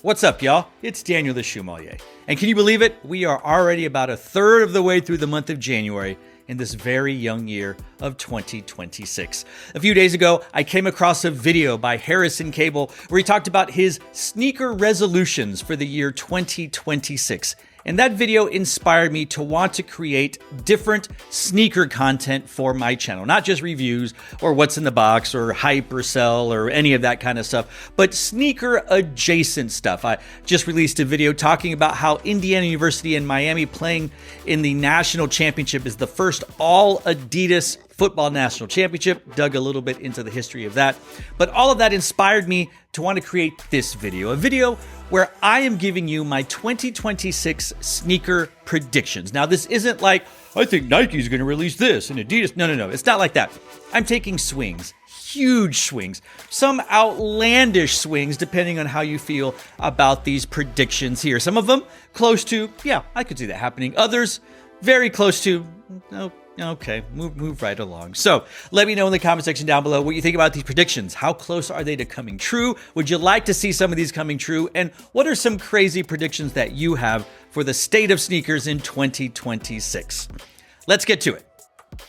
What's up, y'all? It's Daniel the Shoemmelier. And can you believe it? We are already about a third of the way through the month of January in this very young year of 2026. A few days ago, I came across a video by Harrison Cable where he talked about his sneaker resolutions for the year 2026. And that video inspired me to want to create different sneaker content for my channel. Not just reviews or what's in the box or hype or sell or any of that kind of stuff, but sneaker adjacent stuff. I just released a video talking about how Indiana University and Miami playing in the national championship is the first all Adidas football national championship. Dug a little bit into the history of that. But all of that inspired me to want to create this video, a video where I am giving you my 2026 sneaker predictions. Now, this isn't like, I think Nike's going to release this and Adidas. No. It's not like that. I'm taking swings, huge swings, some outlandish swings, depending on how you feel about these predictions here. Some of them close to, yeah, I could see that happening. Others very close to, no. Okay, move right along. So let me know in the comment section down below what you think about these predictions. How close are they to coming true? Would you like to see some of these coming true? And what are some crazy predictions that you have for the state of sneakers in 2026? Let's get to it.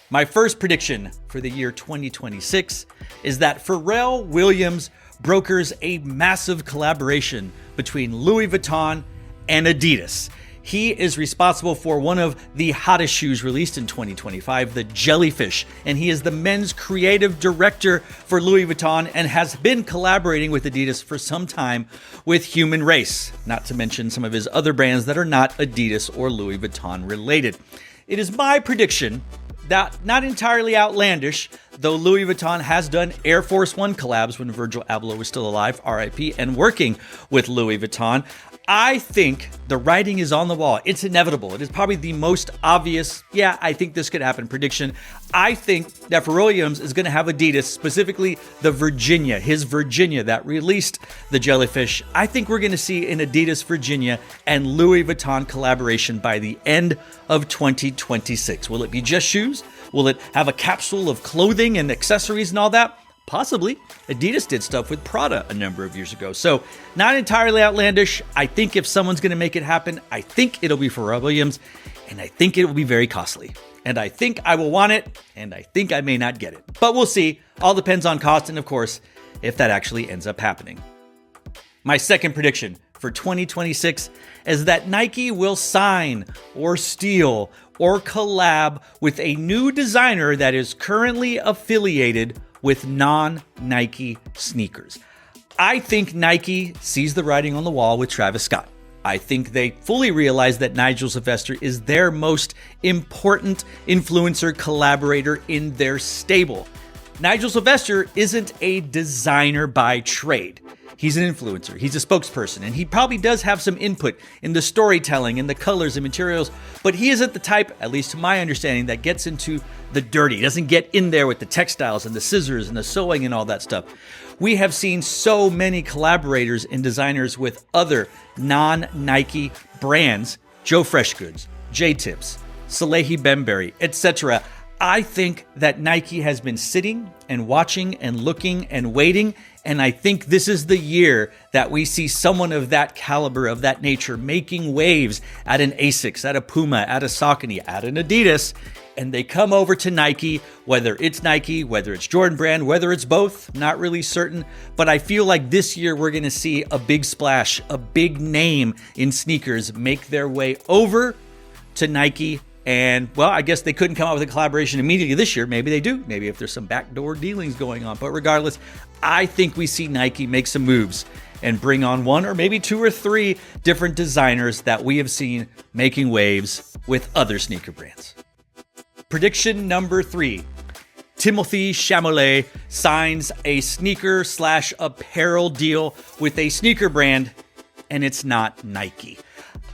My first prediction for the year 2026 is that Pharrell Williams brokers a massive collaboration between Louis Vuitton and Adidas. He is responsible for one of the hottest shoes released in 2025, the Jellyfish, and he is the men's creative director for Louis Vuitton and has been collaborating with Adidas for some time with Human Race, not to mention some of his other brands that are not Adidas or Louis Vuitton related. It is my prediction that, not entirely outlandish, though Louis Vuitton has done Air Force One collabs when Virgil Abloh was still alive, RIP, and working with Louis Vuitton, I think the writing is on the wall. It's inevitable. It is probably the most obvious, yeah, I think this could happen prediction. I think that Pharrell Williams is going to have Adidas, specifically the Virginia, his Virginia that released the Jellyfish. I think we're going to see an Adidas Virginia and Louis Vuitton collaboration by the end of 2026. Will it be just shoes? Will it have a capsule of clothing and accessories and all that? Possibly. Adidas did stuff with Prada a number of years ago. So not entirely outlandish. I think if someone's going to make it happen, I think it'll be Pharrell Williams, and I think it will be very costly. And I think I will want it, and I think I may not get it. But we'll see. All depends on cost and, of course, if that actually ends up happening. My second prediction for 2026 is that Nike will sign or steal or collab with a new designer that is currently affiliated with non-Nike sneakers. I think Nike sees the writing on the wall with Travis Scott. I think they fully realize that Nigel Sylvester is their most important influencer collaborator in their stable. Nigel Sylvester isn't a designer by trade. He's an influencer, he's a spokesperson, and he probably does have some input in the storytelling and the colors and materials, but he isn't the type, at least to my understanding, that gets into the dirty. He doesn't get in there with the textiles and the scissors and the sewing and all that stuff. We have seen so many collaborators and designers with other non-Nike brands, Joe Freshgoods, J-Tips, Salehi Bembury, etc. I think that Nike has been sitting and watching and looking and waiting, and I think this is the year that we see someone of that caliber, of that nature, making waves at an Asics, at a Puma, at a Saucony, at an Adidas, and they come over to Nike, whether it's Nike, whether it's Jordan Brand, whether it's both, not really certain, but I feel like this year we're going to see a big splash, a big name in sneakers make their way over to Nike. And, well, I guess they couldn't come out with a collaboration immediately this year. Maybe they do. Maybe if there's some backdoor dealings going on. But regardless, I think we see Nike make some moves and bring on one or maybe two or three different designers that we have seen making waves with other sneaker brands. Prediction number 3. Timothée Chalamet signs a sneaker/apparel deal with a sneaker brand, and it's not Nike.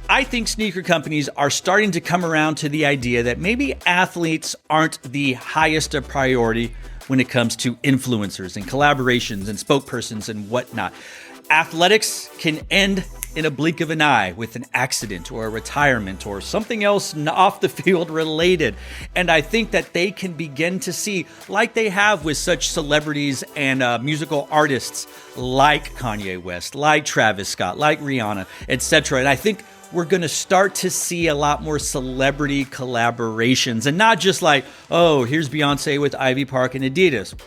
I think sneaker companies are starting to come around to the idea that maybe athletes aren't the highest of priority when it comes to influencers and collaborations and spokespersons and whatnot. Athletics can end in a blink of an eye with an accident or a retirement or something else off the field related. And I think that they can begin to see, like they have with such celebrities and musical artists like Kanye West, like Travis Scott, like Rihanna, etc. And I think we're going to start to see a lot more celebrity collaborations, and not just like, oh, here's Beyonce with Ivy Park and Adidas.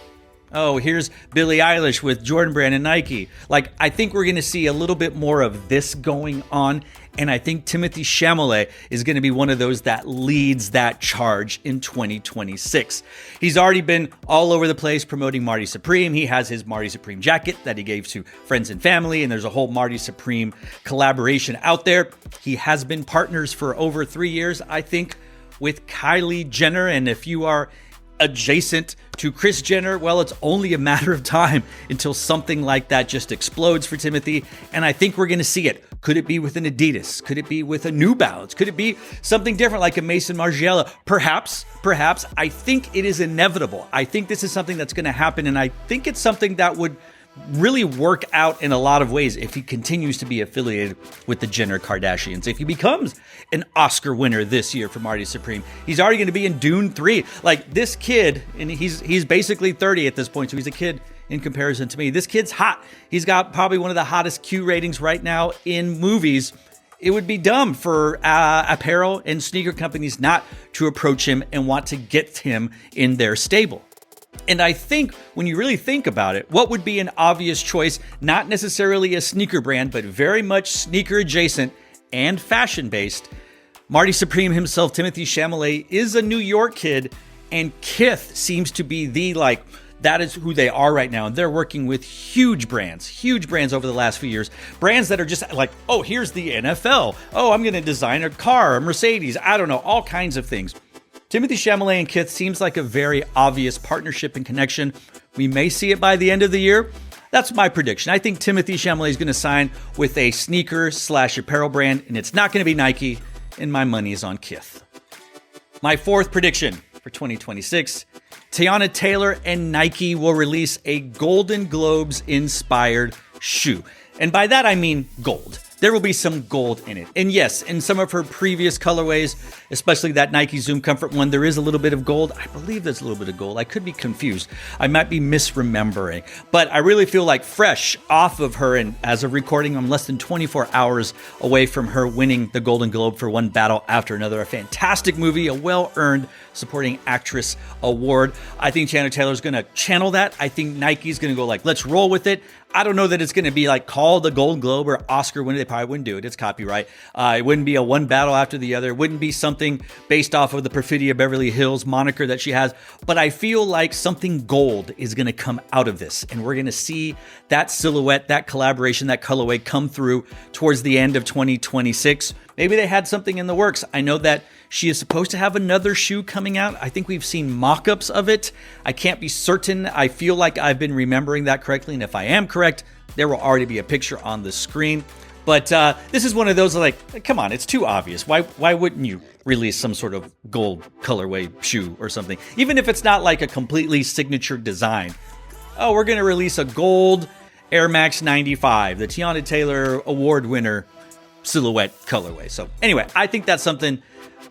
Oh, here's Billie Eilish with Jordan Brand and Nike. Like, I think we're going to see a little bit more of this going on. And I think Timothée Chalamet is going to be one of those that leads that charge in 2026. He's already been all over the place promoting Marty Supreme. He has his Marty Supreme jacket that he gave to friends and family. And there's a whole Marty Supreme collaboration out there. He has been partners for over 3 years, I think, with Kylie Jenner. And if you are adjacent to Kris Jenner, well, it's only a matter of time until something like that just explodes for Timothée. And I think we're going to see it. Could it be with an Adidas? Could it be with a New Balance? Could it be something different like a Maison Margiela? Perhaps. I think it is inevitable. I think this is something that's going to happen. And I think it's something that would really work out in a lot of ways if he continues to be affiliated with the Jenner Kardashians. If he becomes an Oscar winner this year for Marty Supreme, he's already going to be in Dune 3. Like, this kid, and he's basically 30 at this point, so he's a kid in comparison to me. This kid's hot. He's got probably one of the hottest Q ratings right now in movies. It would be dumb for apparel and sneaker companies not to approach him and want to get him in their stable. And I think when you really think about it, what would be an obvious choice, not necessarily a sneaker brand, but very much sneaker adjacent and fashion based? Marty Supreme himself, Timothée Chalamet, is a New York kid, and Kith seems to be that is who they are right now. And they're working with huge brands over the last few years. Brands that are just like, oh, here's the NFL. Oh, I'm going to design a car, a Mercedes. I don't know, all kinds of things. Timothée Chalamet and Kith seems like a very obvious partnership and connection. We may see it by the end of the year. That's my prediction. I think Timothée Chalamet is going to sign with a sneaker/apparel brand, and it's not going to be Nike, and my money is on Kith. My fourth prediction for 2026, Teyana Taylor and Nike will release a Golden Globes-inspired shoe. And by that, I mean gold. There will be some gold in it. And yes, in some of her previous colorways, especially that Nike Zoom Comfort one, there is a little bit of gold. I believe there's a little bit of gold. I could be confused. I might be misremembering. But I really feel like fresh off of her, and as of recording, I'm less than 24 hours away from her winning the Golden Globe for One Battle After Another. A fantastic movie, a well-earned Supporting Actress award. I think Teyana Taylor's going to channel that. I think Nike's going to go like, let's roll with it. I don't know that it's going to be like called the Golden Globe or Oscar winner. They probably wouldn't do it. It's copyright. It wouldn't be a one battle after the other. It wouldn't be something based off of the Perfidia Beverly Hills moniker that she has. But I feel like something gold is going to come out of this. And we're going to see that silhouette, that collaboration, that colorway come through towards the end of 2026. Maybe they had something in the works. I know that she is supposed to have another shoe coming out. I think we've seen mock-ups of it. I can't be certain. I feel like I've been remembering that correctly. And if I am correct, there will already be a picture on the screen. But this is one of those like, come on, it's too obvious. Why wouldn't you release some sort of gold colorway shoe or something? Even if it's not like a completely signature design. Oh, we're going to release a gold Air Max 95, the Teyana Taylor award winner silhouette colorway. So anyway, I think that's something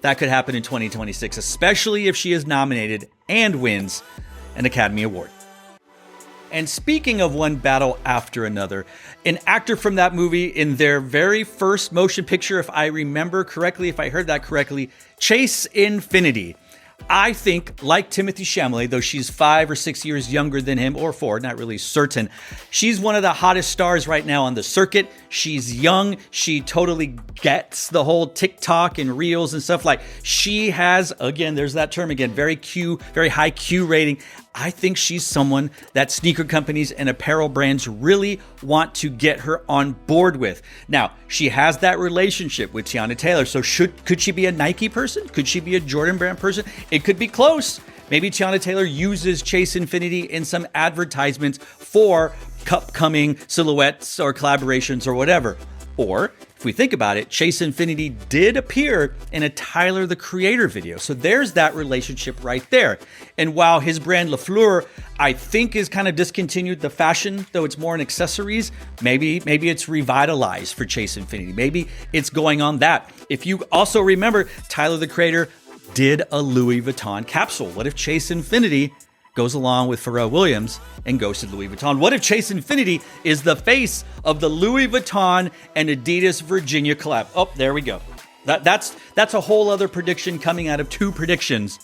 that could happen in 2026, especially if she is nominated and wins an Academy Award. And speaking of One Battle After Another, an actor from that movie in their very first motion picture, if I remember correctly, if I heard that correctly, Chase Infiniti. I think, like Timothée Chalamet, though she's 5 or 6 years younger than him, or 4, not really certain, she's one of the hottest stars right now on the circuit. She's young. She totally gets the whole TikTok and Reels and stuff. Like, she has, again, there's that term again, very high Q rating. I think she's someone that sneaker companies and apparel brands really want to get her on board with. Now, she has that relationship with Teyana Taylor. So could she be a Nike person? Could she be a Jordan brand person? It could be close. Maybe Teyana Taylor uses Chase Infiniti in some advertisements for upcoming silhouettes or collaborations or whatever. Or, if we think about it, Chase Infiniti did appear in a Tyler, the Creator video. So there's that relationship right there. And while his brand Le Fleur, I think, is kind of discontinued the fashion, though it's more in accessories, maybe it's revitalized for Chase Infiniti. Maybe it's going on that. If you also remember, Tyler, the Creator did a Louis Vuitton capsule. What if Chase Infiniti goes along with Pharrell Williams and goes to Louis Vuitton? What if Chase Infiniti is the face of the Louis Vuitton and Adidas Virginia collab? Oh, there we go. That's a whole other prediction coming out of two predictions.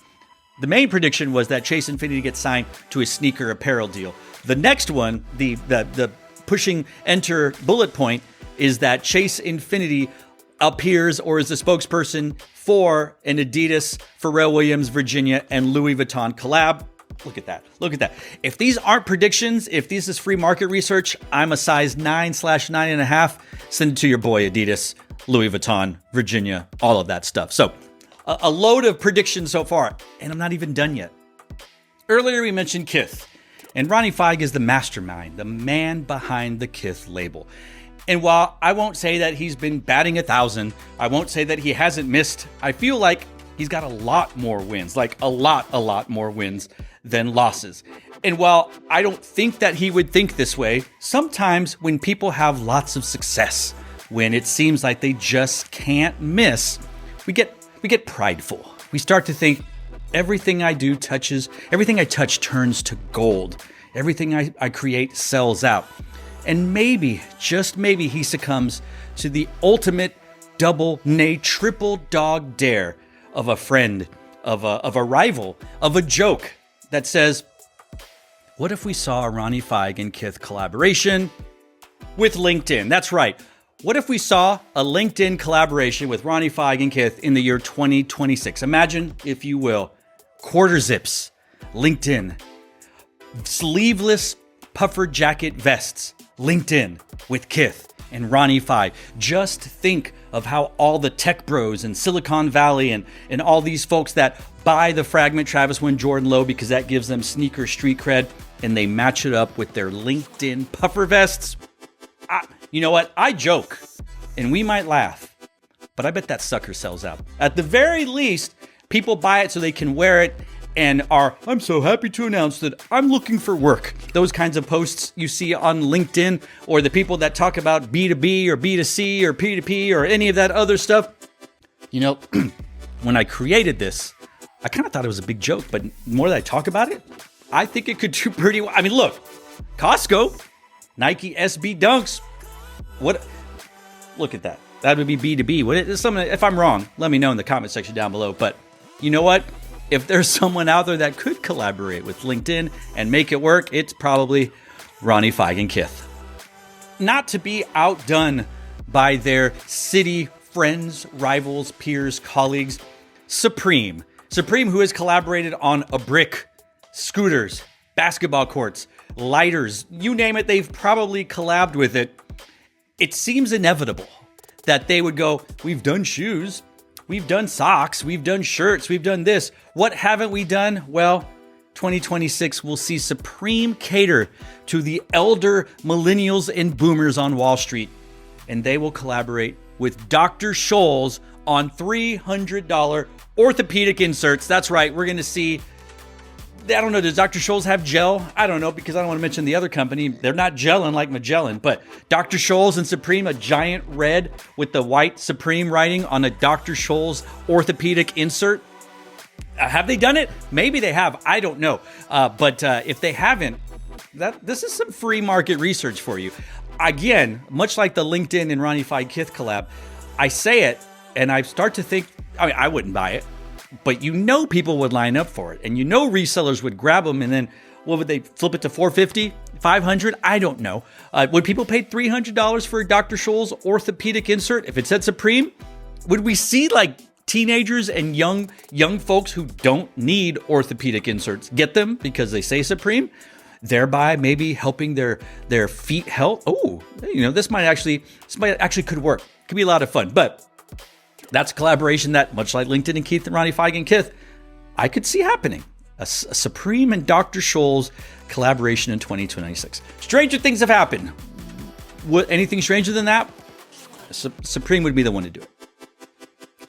The main prediction was that Chase Infiniti gets signed to a sneaker apparel deal. The next one, the pushing enter bullet point, is that Chase Infiniti appears or is the spokesperson for an Adidas, Pharrell Williams, Virginia, and Louis Vuitton collab. Look at that. Look at that. If these aren't predictions, if this is free market research, I'm a size 9/9.5. Send it to your boy Adidas, Louis Vuitton, Virginia, all of that stuff. So a load of predictions so far, and I'm not even done yet. Earlier we mentioned Kith, and Ronnie Fieg is the mastermind, the man behind the Kith label. And while I won't say that he's been batting 1,000, I won't say that he hasn't missed, I feel like he's got a lot more wins, like a lot more wins than losses. And while I don't think that he would think this way, sometimes when people have lots of success, when it seems like they just can't miss, we get prideful. We start to think everything I touch turns to gold. Everything I create sells out. And maybe, just maybe, he succumbs to the ultimate double, nay, triple dog dare of a friend, of a rival, of a joke that says, what if we saw a Ronnie Fieg and Kith collaboration with LinkedIn? That's right. What if we saw a LinkedIn collaboration with Ronnie Fieg and Kith in the year 2026? Imagine, if you will, quarter zips, LinkedIn, sleeveless puffer jacket vests, LinkedIn with Kith and Ronnie Fieg. Just think of how all the tech bros in Silicon Valley and all these folks that buy the Fragment Travis One Jordan Low because that gives them sneaker street cred, and they match it up with their LinkedIn puffer vests. You know what? I joke, and we might laugh, but I bet that sucker sells out. At the very least, people buy it so they can wear it and are, I'm so happy to announce that I'm looking for work. Those kinds of posts you see on LinkedIn, or the people that talk about B2B or B2C or P2P or any of that other stuff. You know, when I created this, I kind of thought it was a big joke, but the more that I talk about it, I think it could do pretty well. I mean, look, Costco, Nike SB Dunks. What? Look at that. That would be B2B. If I'm wrong, let me know in the comment section down below. But you know what? If there's someone out there that could collaborate with LinkedIn and make it work, it's probably Ronnie Fieg and Kith. Not to be outdone by their city friends, rivals, peers, colleagues, Supreme. Supreme, who has collaborated on a brick, scooters, basketball courts, lighters, you name it, they've probably collabed with it. It seems inevitable that they would go, we've done shoes, we've done socks, we've done shirts, we've done this. What haven't we done? Well, 2026 will see Supreme cater to the elder millennials and boomers on Wall Street, and they will collaborate with Dr. Scholl's on $300 orthopedic inserts. That's right, we're going to see, I don't know, does Dr. Scholl's have gel? I don't know, because I don't want to mention the other company. They're not gelling like Magellan, but Dr. Scholl's and Supreme, a giant red with the white Supreme writing on a Dr. Scholl's orthopedic insert. Have they done it? Maybe they have. I don't know. But if they haven't, this is some free market research for you. Again, much like the LinkedIn and Ronnie Fieg Kith collab, I say it and I start to think, I mean, I wouldn't buy it, but you know people would line up for it, and you know resellers would grab them, and then what would they flip it to $450, $500? I don't know. Would people pay $300 for a Dr. Scholl's orthopedic insert if it said Supreme? Would we see like teenagers and young folks who don't need orthopedic inserts get them because they say Supreme, thereby maybe helping their feet health? Oh, you know, this might actually could work. Could be a lot of fun, but that's a collaboration that, much like LinkedIn and Keith and Ronnie Fieg and Kith, I could see happening. A Supreme and Dr. Scholl's collaboration in 2026. Stranger things have happened. Anything stranger than that? Supreme would be the one to do it.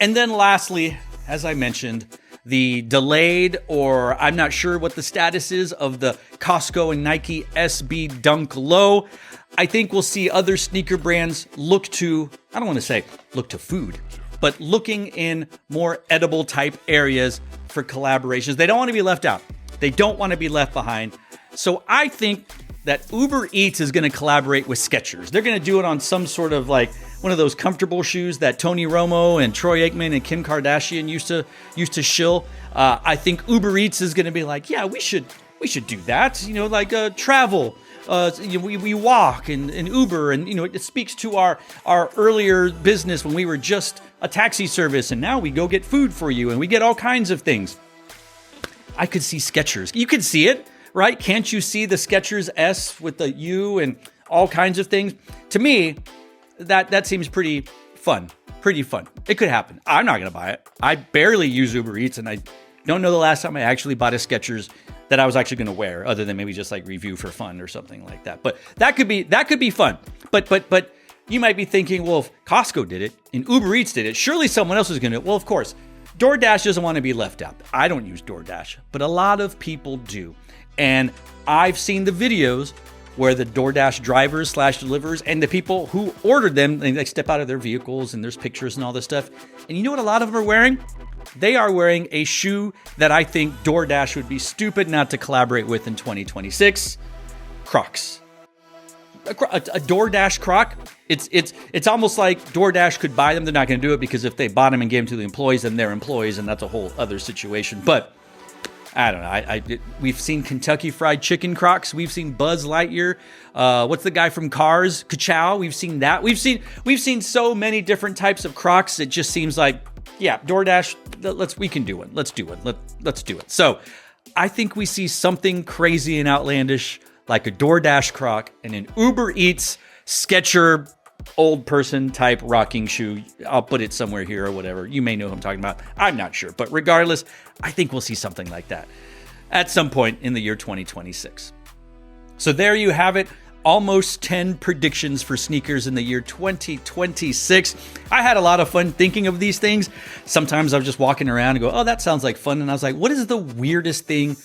And then lastly, as I mentioned, the delayed, or I'm not sure what the status is, of the Costco and Nike SB Dunk Low. I think we'll see other sneaker brands look to, I don't want to say look to food, but looking in more edible type areas for collaborations. They don't want to be left out. They don't want to be left behind. So I think that Uber Eats is going to collaborate with Skechers. They're going to do it on some sort of like one of those comfortable shoes that Tony Romo and Troy Aikman and Kim Kardashian used to shill. I think Uber Eats is going to be like, yeah, we should do that. Like travel. We walk and Uber, and it speaks to our earlier business when we were just a taxi service, and now we go get food for you, and we get all kinds of things. I could see Skechers. You could see it, right? Can't you see the Skechers S with the U and all kinds of things? To me, that seems pretty fun. It could happen. I'm not going to buy it. I barely use Uber Eats, and I don't know the last time I actually bought a Skechers that I was actually going to wear, other than maybe just like review for fun or something like that. But that could be fun. But you might be thinking, well, if Costco did it and Uber Eats did it, surely someone else is going to do it. Well, of course, DoorDash doesn't want to be left out. I don't use DoorDash, but a lot of people do. And I've seen the videos where the DoorDash drivers / deliverers and the people who ordered them, they step out of their vehicles and there's pictures and all this stuff. And you know what a lot of them are wearing? They are wearing a shoe that I think DoorDash would be stupid not to collaborate with in 2026. Crocs. A DoorDash Croc. It's almost like DoorDash could buy them. They're not going to do it because if they bought them and gave them to the employees, then they're employees, and that's a whole other situation. But I don't know. We've seen Kentucky Fried Chicken Crocs. We've seen Buzz Lightyear. What's the guy from Cars? Ka-Chow. We've seen that. We've seen so many different types of Crocs. It just seems like, yeah, DoorDash. We can do it. Let's do it. Let's do it. So I think we see something crazy and outlandish like a DoorDash Croc and an Uber Eats Sketcher old person type rocking shoe. I'll put it somewhere here or whatever. You may know who I'm talking about. I'm not sure. But regardless, I think we'll see something like that at some point in the year 2026. So there you have it. Almost 10 predictions for sneakers in the year 2026. I had a lot of fun thinking of these things. Sometimes I was just walking around and go, oh, that sounds like fun. And I was like, what is the weirdest thing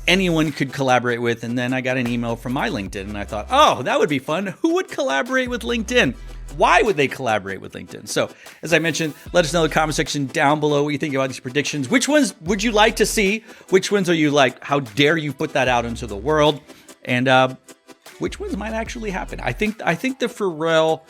anyone could collaborate with? And then I got an email from my LinkedIn and I thought, oh, that would be fun. Who would collaborate with LinkedIn? Why would they collaborate with LinkedIn? So as I mentioned, let us know in the comment section down below what you think about these predictions. Which ones would you like to see? Which ones are you like, how dare you put that out into the world? And which ones might actually happen? I think the Pharrell,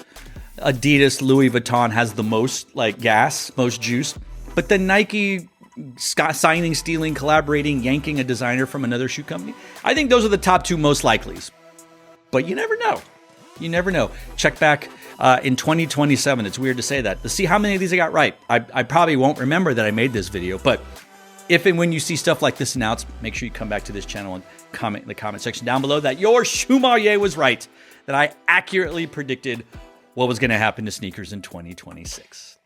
Adidas, Louis Vuitton has the most like gas, most juice. But the Nike signing, stealing, collaborating, yanking a designer from another shoe company, I think those are the top two most likelies. But you never know. You never know. Check back in 2027. It's weird to say that. To see how many of these I got right. I probably won't remember that I made this video, but if and when you see stuff like this announced, make sure you come back to this channel and comment in the comment section down below that your Shoemmelier was right, that I accurately predicted what was going to happen to sneakers in 2026.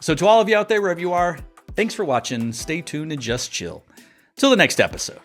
So to all of you out there, wherever you are, thanks for watching. Stay tuned and just chill. Till the next episode.